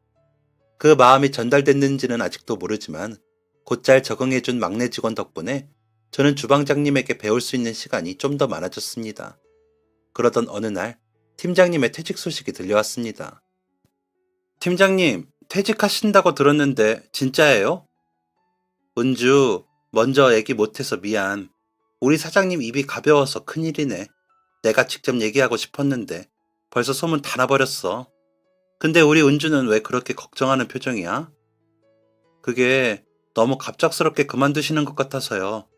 그 마음이 전달됐는지는 아직도 모르지만 곧잘 적응해준 막내 직원 덕분에 저는 주방장님에게 배울 수 있는 시간이 좀 더 많아졌습니다. 그러던 어느 날 팀장님의 퇴직 소식이 들려왔습니다. 팀장님, 퇴직하신다고 들었는데 진짜예요? 은주, 먼저 얘기 못해서 미안. 우리 사장님 입이 가벼워서 큰일이네. 내가 직접 얘기하고 싶었는데 벌써 소문 다 나버렸어. 근데 우리 은주는 왜 그렇게 걱정하는 표정이야? 그게 너무 갑작스럽게 그만두시는 것 같아서요.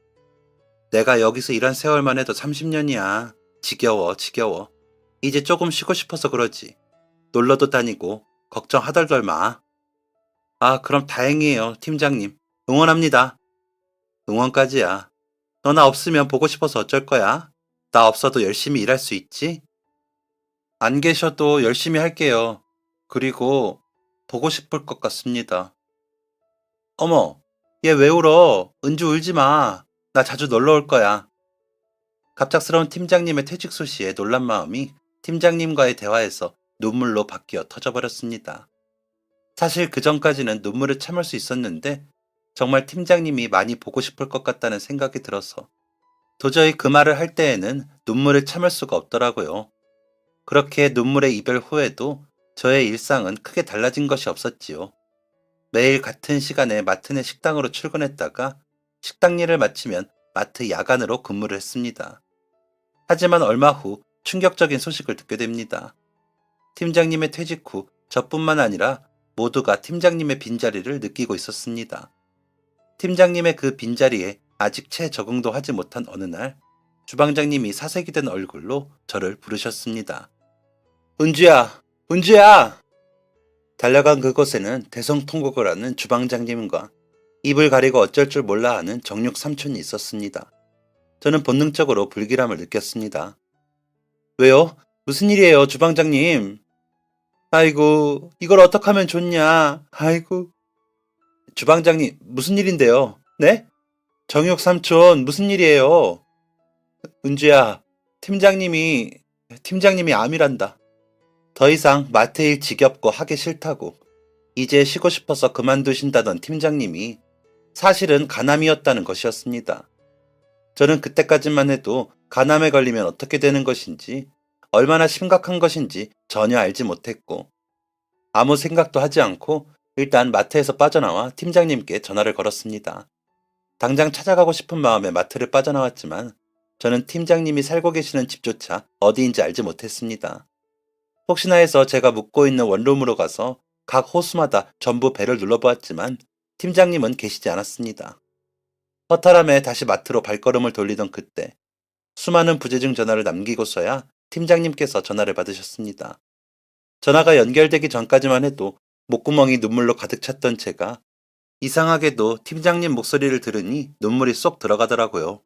내가 여기서 일한 세월만 해도 30년이야. 지겨워, 지겨워. 이제 조금 쉬고 싶어서 그러지. 놀러도 다니고 걱정하덜덜 마. 아, 그럼 다행이에요, 팀장님. 응원합니다. 응원까지야. 너 나 없으면 보고 싶어서 어쩔 거야? 나 없어도 열심히 일할 수 있지? 안 계셔도 열심히 할게요. 그리고 보고 싶을 것 같습니다. 어머, 얘 왜 울어? 은주 울지 마. 나 자주 놀러 올 거야. 갑작스러운 팀장님의 퇴직 소식에 놀란 마음이 팀장님과의 대화에서 눈물로 바뀌어 터져버렸습니다. 사실 그 전까지는 눈물을 참을 수 있었는데 정말 팀장님이 많이 보고 싶을 것 같다는 생각이 들어서 도저히 그 말을 할 때에는 눈물을 참을 수가 없더라고요. 그렇게 눈물의 이별 후에도 저의 일상은 크게 달라진 것이 없었지요. 매일 같은 시간에 마트 내 식당으로 출근했다가 식당 일을 마치면 마트 야간으로 근무를 했습니다. 하지만 얼마 후 충격적인 소식을 듣게 됩니다. 팀장님의 퇴직 후 저뿐만 아니라 모두가 팀장님의 빈자리를 느끼고 있었습니다. 팀장님의 그 빈자리에 아직 채 적응도 하지 못한 어느 날 주방장님이 사색이 된 얼굴로 저를 부르셨습니다. 은주야! 은주야! 달려간 그곳에는 대성통곡을 하는 주방장님과 입을 가리고 어쩔 줄 몰라 하는 정육 삼촌이 있었습니다. 저는 본능적으로 불길함을 느꼈습니다. 왜요? 무슨 일이에요, 주방장님? 아이고, 이걸 어떻게 하면 좋냐? 아이고. 주방장님, 무슨 일인데요? 네? 정육 삼촌, 무슨 일이에요? 은주야, 팀장님이 암이란다. 더 이상 마트 일 지겹고 하기 싫다고. 이제 쉬고 싶어서 그만두신다던 팀장님이 사실은 간암이었다는 것이었습니다. 저는 그때까지만 해도 간암에 걸리면 어떻게 되는 것인지, 얼마나 심각한 것인지 전혀 알지 못했고, 아무 생각도 하지 않고 일단 마트에서 빠져나와 팀장님께 전화를 걸었습니다. 당장 찾아가고 싶은 마음에 마트를 빠져나왔지만 저는 팀장님이 살고 계시는 집조차 어디인지 알지 못했습니다. 혹시나 해서 제가 묵고 있는 원룸으로 가서 각 호수마다 전부 벨을 눌러보았지만 팀장님은 계시지 않았습니다. 허탈함에 다시 마트로 발걸음을 돌리던 그때 수많은 부재중 전화를 남기고서야 팀장님께서 전화를 받으셨습니다. 전화가 연결되기 전까지만 해도 목구멍이 눈물로 가득 찼던 제가 이상하게도 팀장님 목소리를 들으니 눈물이 쏙 들어가더라고요.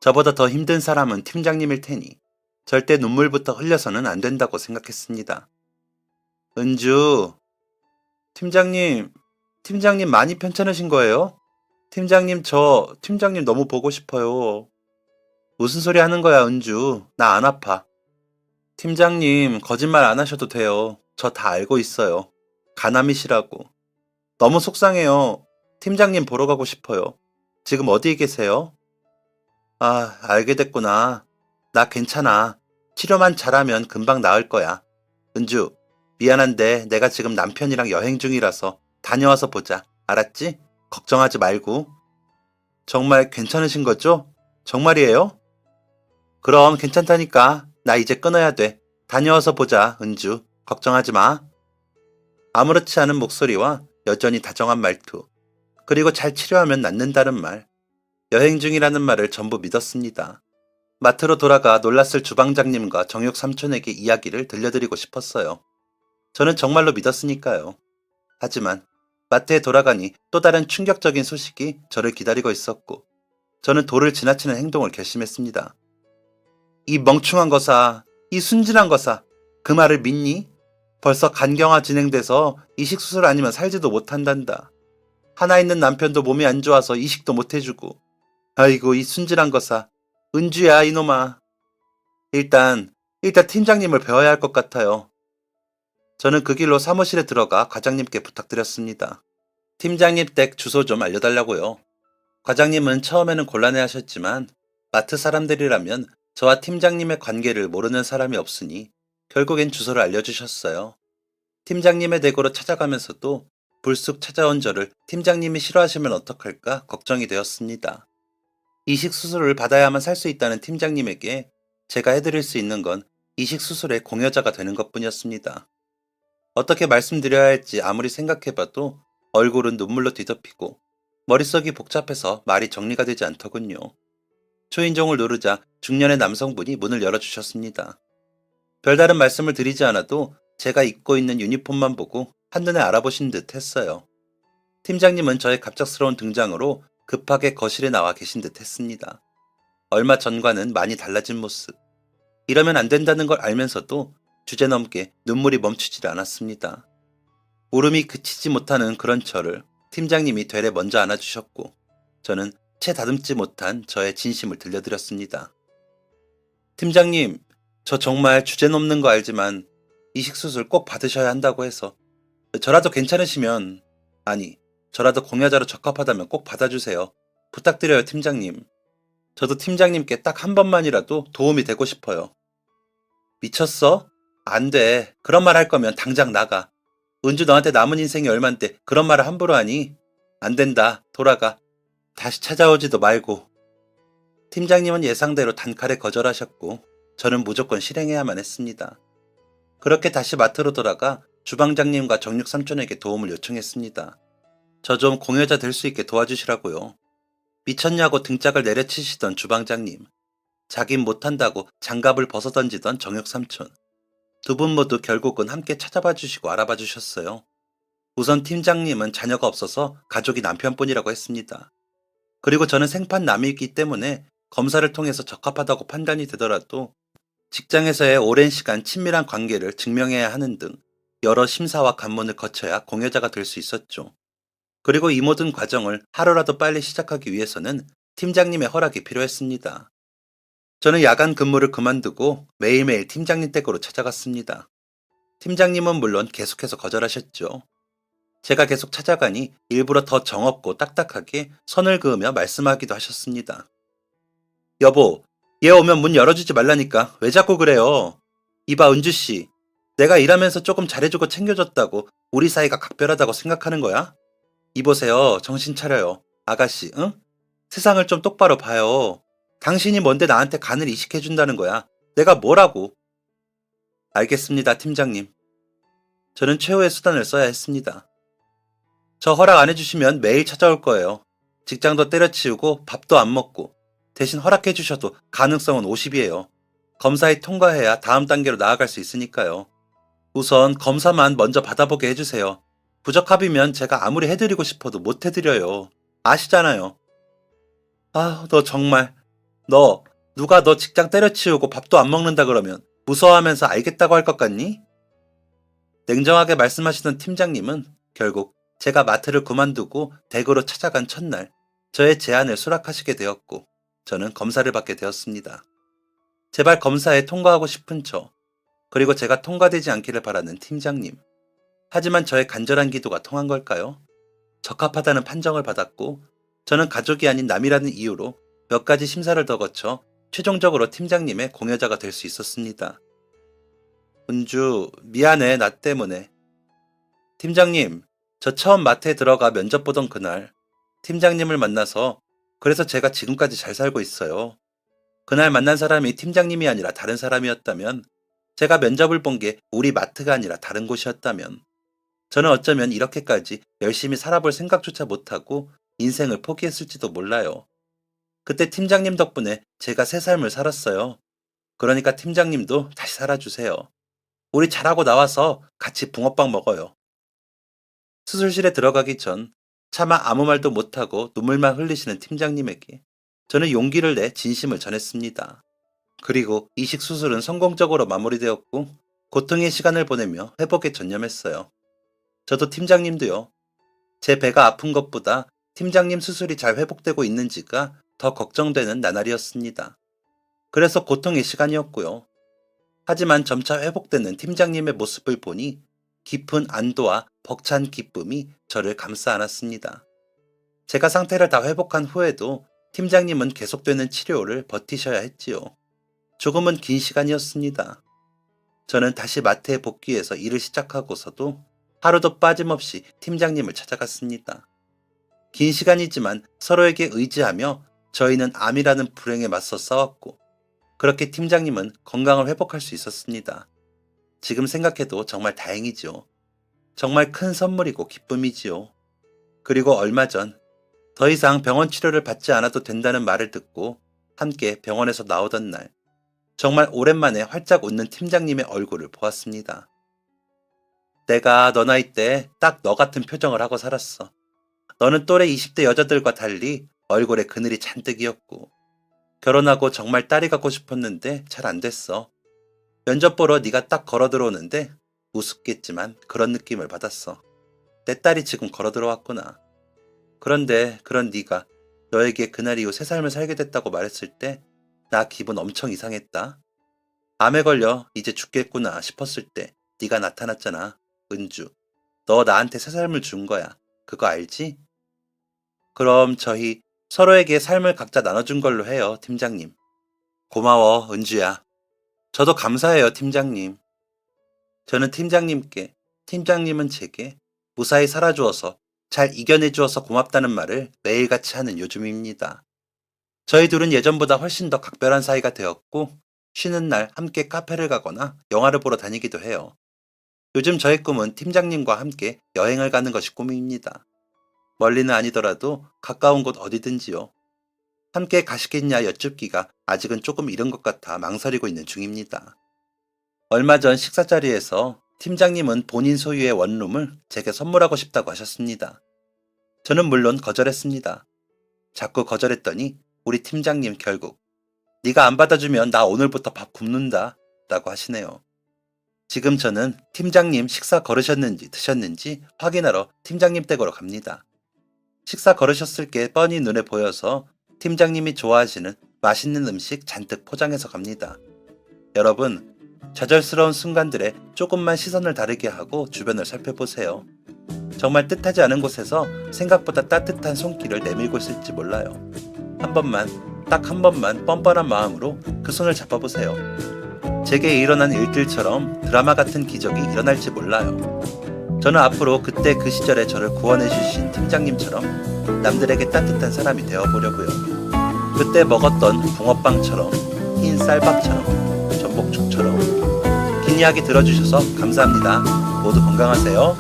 저보다 더 힘든 사람은 팀장님일 테니 절대 눈물부터 흘려서는 안 된다고 생각했습니다. 은주, 팀장님 많이 편찮으신 거예요? 팀장님 너무 보고 싶어요. 무슨 소리 하는 거야, 은주. 나 안 아파. 팀장님, 거짓말 안 하셔도 돼요. 저 다 알고 있어요. 간암이시라고. 너무 속상해요. 팀장님 보러 가고 싶어요. 지금 어디에 계세요? 아, 알게 됐구나. 나 괜찮아. 치료만 잘하면 금방 나을 거야. 은주, 미안한데 내가 지금 남편이랑 여행 중이라서 다녀와서 보자. 알았지? 걱정하지 말고. 정말 괜찮으신 거죠? 정말이에요? 그럼 괜찮다니까. 나 이제 끊어야 돼. 다녀와서 보자, 은주. 걱정하지 마. 아무렇지 않은 목소리와 여전히 다정한 말투, 그리고 잘 치료하면 낫는다는 말, 여행 중이라는 말을 전부 믿었습니다. 마트로 돌아가 놀랐을 주방장님과 정육 삼촌에게 이야기를 들려드리고 싶었어요. 저는 정말로 믿었으니까요. 하지만 마트에 돌아가니 또 다른 충격적인 소식이 저를 기다리고 있었고, 저는 도를 지나치는 행동을 결심했습니다. 이 멍충한 거사, 이 순진한 거사, 그 말을 믿니? 벌써 간경화 진행돼서 이식 수술 아니면 살지도 못한단다. 하나 있는 남편도 몸이 안 좋아서 이식도 못 해주고. 아이고, 이 순진한 거사. 은주야, 이놈아. 일단 팀장님을 배워야 할 것 같아요. 저는 그 길로 사무실에 들어가 과장님께 부탁드렸습니다. 팀장님 댁 주소 좀 알려달라고요. 과장님은 처음에는 곤란해하셨지만 마트 사람들이라면 저와 팀장님의 관계를 모르는 사람이 없으니 결국엔 주소를 알려주셨어요. 팀장님의 댁으로 찾아가면서도 불쑥 찾아온 저를 팀장님이 싫어하시면 어떡할까 걱정이 되었습니다. 이식 수술을 받아야만 살 수 있다는 팀장님에게 제가 해드릴 수 있는 건 이식 수술의 공여자가 되는 것뿐이었습니다. 어떻게 말씀드려야 할지 아무리 생각해봐도 얼굴은 눈물로 뒤덮이고 머릿속이 복잡해서 말이 정리가 되지 않더군요. 초인종을 누르자 중년의 남성분이 문을 열어주셨습니다. 별다른 말씀을 드리지 않아도 제가 입고 있는 유니폼만 보고 한눈에 알아보신 듯 했어요. 팀장님은 저의 갑작스러운 등장으로 급하게 거실에 나와 계신 듯 했습니다. 얼마 전과는 많이 달라진 모습. 이러면 안 된다는 걸 알면서도 주제넘게 눈물이 멈추질 않았습니다. 울음이 그치지 못하는 그런 저를 팀장님이 되레 먼저 안아주셨고 저는 채 다듬지 못한 저의 진심을 들려드렸습니다. 팀장님, 저 정말 주제넘는 거 알지만 이식수술 꼭 받으셔야 한다고 해서 저라도 괜찮으시면, 아니, 저라도 공여자로 적합하다면 꼭 받아주세요. 부탁드려요, 팀장님. 저도 팀장님께 딱 한 번만이라도 도움이 되고 싶어요. 미쳤어? 안 돼. 그런 말 할 거면 당장 나가. 은주 너한테 남은 인생이 얼만데 그런 말을 함부로 하니? 안 된다. 돌아가. 다시 찾아오지도 말고. 팀장님은 예상대로 단칼에 거절하셨고 저는 무조건 실행해야만 했습니다. 그렇게 다시 마트로 돌아가 주방장님과 정육 삼촌에게 도움을 요청했습니다. 저 좀 공여자 될 수 있게 도와주시라고요. 미쳤냐고 등짝을 내려치시던 주방장님, 자긴 못한다고 장갑을 벗어던지던 정육 삼촌. 두 분 모두 결국은 함께 찾아봐 주시고 알아봐 주셨어요. 우선 팀장님은 자녀가 없어서 가족이 남편뿐이라고 했습니다. 그리고 저는 생판남이기 때문에 검사를 통해서 적합하다고 판단이 되더라도 직장에서의 오랜 시간 친밀한 관계를 증명해야 하는 등 여러 심사와 관문을 거쳐야 공여자가 될 수 있었죠. 그리고 이 모든 과정을 하루라도 빨리 시작하기 위해서는 팀장님의 허락이 필요했습니다. 저는 야간 근무를 그만두고 매일매일 팀장님 댁으로 찾아갔습니다. 팀장님은 물론 계속해서 거절하셨죠. 제가 계속 찾아가니 일부러 더 정없고 딱딱하게 선을 그으며 말씀하기도 하셨습니다. 여보, 얘 오면 문 열어주지 말라니까 왜 자꾸 그래요? 이봐 은주씨, 내가 일하면서 조금 잘해주고 챙겨줬다고 우리 사이가 각별하다고 생각하는 거야? 이보세요, 정신 차려요. 아가씨, 응? 세상을 좀 똑바로 봐요. 당신이 뭔데 나한테 간을 이식해준다는 거야. 내가 뭐라고? 알겠습니다, 팀장님. 저는 최후의 수단을 써야 했습니다. 저 허락 안 해주시면 매일 찾아올 거예요. 직장도 때려치우고 밥도 안 먹고 대신 허락해 주셔도 가능성은 50이에요. 검사에 통과해야 다음 단계로 나아갈 수 있으니까요. 우선 검사만 먼저 받아보게 해주세요. 부적합이면 제가 아무리 해드리고 싶어도 못 해드려요. 아시잖아요. 아, 너 정말. 누가 너 직장 때려치우고 밥도 안 먹는다 그러면 무서워하면서 알겠다고 할 것 같니? 냉정하게 말씀하시던 팀장님은 결국 제가 마트를 그만두고 댁으로 찾아간 첫날 저의 제안을 수락하시게 되었고 저는 검사를 받게 되었습니다. 제발 검사에 통과하고 싶은 저, 그리고 제가 통과되지 않기를 바라는 팀장님. 하지만 저의 간절한 기도가 통한 걸까요? 적합하다는 판정을 받았고 저는 가족이 아닌 남이라는 이유로 몇 가지 심사를 더 거쳐 최종적으로 팀장님의 공여자가 될 수 있었습니다. 은주, 미안해, 나 때문에. 팀장님, 저 처음 마트에 들어가 면접 보던 그날 팀장님을 만나서 그래서 제가 지금까지 잘 살고 있어요. 그날 만난 사람이 팀장님이 아니라 다른 사람이었다면, 제가 면접을 본 게 우리 마트가 아니라 다른 곳이었다면 저는 어쩌면 이렇게까지 열심히 살아볼 생각조차 못하고 인생을 포기했을지도 몰라요. 그때 팀장님 덕분에 제가 새 삶을 살았어요. 그러니까 팀장님도 다시 살아주세요. 우리 잘하고 나와서 같이 붕어빵 먹어요. 수술실에 들어가기 전 차마 아무 말도 못하고 눈물만 흘리시는 팀장님에게 저는 용기를 내 진심을 전했습니다. 그리고 이식 수술은 성공적으로 마무리되었고 고통의 시간을 보내며 회복에 전념했어요. 저도 팀장님도요. 제 배가 아픈 것보다 팀장님 수술이 잘 회복되고 있는지가 더 걱정되는 나날이었습니다. 그래서 고통의 시간이었고요. 하지만 점차 회복되는 팀장님의 모습을 보니 깊은 안도와 벅찬 기쁨이 저를 감싸 안았습니다. 제가 상태를 다 회복한 후에도 팀장님은 계속되는 치료를 버티셔야 했지요. 조금은 긴 시간이었습니다. 저는 다시 마트에 복귀해서 일을 시작하고서도 하루도 빠짐없이 팀장님을 찾아갔습니다. 긴 시간이지만 서로에게 의지하며 저희는 암이라는 불행에 맞서 싸웠고, 그렇게 팀장님은 건강을 회복할 수 있었습니다. 지금 생각해도 정말 다행이지요. 정말 큰 선물이고 기쁨이지요. 그리고 얼마 전 더 이상 병원 치료를 받지 않아도 된다는 말을 듣고 함께 병원에서 나오던 날, 정말 오랜만에 활짝 웃는 팀장님의 얼굴을 보았습니다. 내가 너 나이 때 딱 너 같은 표정을 하고 살았어. 너는 또래 20대 여자들과 달리 얼굴에 그늘이 잔뜩이었고, 결혼하고 정말 딸이 갖고 싶었는데 잘 안 됐어. 면접 보러 네가 딱 걸어 들어오는데 우습겠지만 그런 느낌을 받았어. 내 딸이 지금 걸어 들어왔구나. 그런데 그런 네가 너에게 그날 이후 새 삶을 살게 됐다고 말했을 때 나 기분 엄청 이상했다. 암에 걸려 이제 죽겠구나 싶었을 때 네가 나타났잖아. 은주. 너 나한테 새 삶을 준 거야. 그거 알지? 그럼 저희 서로에게 삶을 각자 나눠준 걸로 해요, 팀장님. 고마워, 은주야. 저도 감사해요, 팀장님. 저는 팀장님께, 팀장님은 제게 무사히 살아주어서 잘 이겨내주어서 고맙다는 말을 매일같이 하는 요즘입니다. 저희 둘은 예전보다 훨씬 더 각별한 사이가 되었고, 쉬는 날 함께 카페를 가거나 영화를 보러 다니기도 해요. 요즘 저의 꿈은 팀장님과 함께 여행을 가는 것이 꿈입니다. 멀리는 아니더라도 가까운 곳 어디든지요. 함께 가시겠냐 여쭙기가 아직은 조금 이른 것 같아 망설이고 있는 중입니다. 얼마 전 식사 자리에서 팀장님은 본인 소유의 원룸을 제게 선물하고 싶다고 하셨습니다. 저는 물론 거절했습니다. 자꾸 거절했더니 우리 팀장님 결국 네가 안 받아주면 나 오늘부터 밥 굶는다 라고 하시네요. 지금 저는 팀장님 식사 거르셨는지 드셨는지 확인하러 팀장님 댁으로 갑니다. 식사 거르셨을 게 뻔히 눈에 보여서 팀장님이 좋아하시는 맛있는 음식 잔뜩 포장해서 갑니다. 여러분, 좌절스러운 순간들에 조금만 시선을 다르게 하고 주변을 살펴보세요. 정말 뜻하지 않은 곳에서 생각보다 따뜻한 손길을 내밀고 있을지 몰라요. 딱 한 번만 뻔뻔한 마음으로 그 손을 잡아보세요. 제게 일어난 일들처럼 드라마 같은 기적이 일어날지 몰라요. 저는 앞으로 그때 그 시절에 저를 구원해주신 팀장님처럼 남들에게 따뜻한 사람이 되어보려고요. 그때 먹었던 붕어빵처럼, 흰 쌀밥처럼, 전복죽처럼. 긴 이야기 들어주셔서 감사합니다. 모두 건강하세요.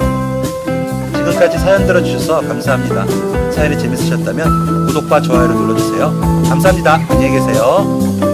지금까지 사연 들어주셔서 감사합니다. 사연이 재밌으셨다면 구독과 좋아요를 눌러주세요. 감사합니다. 안녕히 계세요.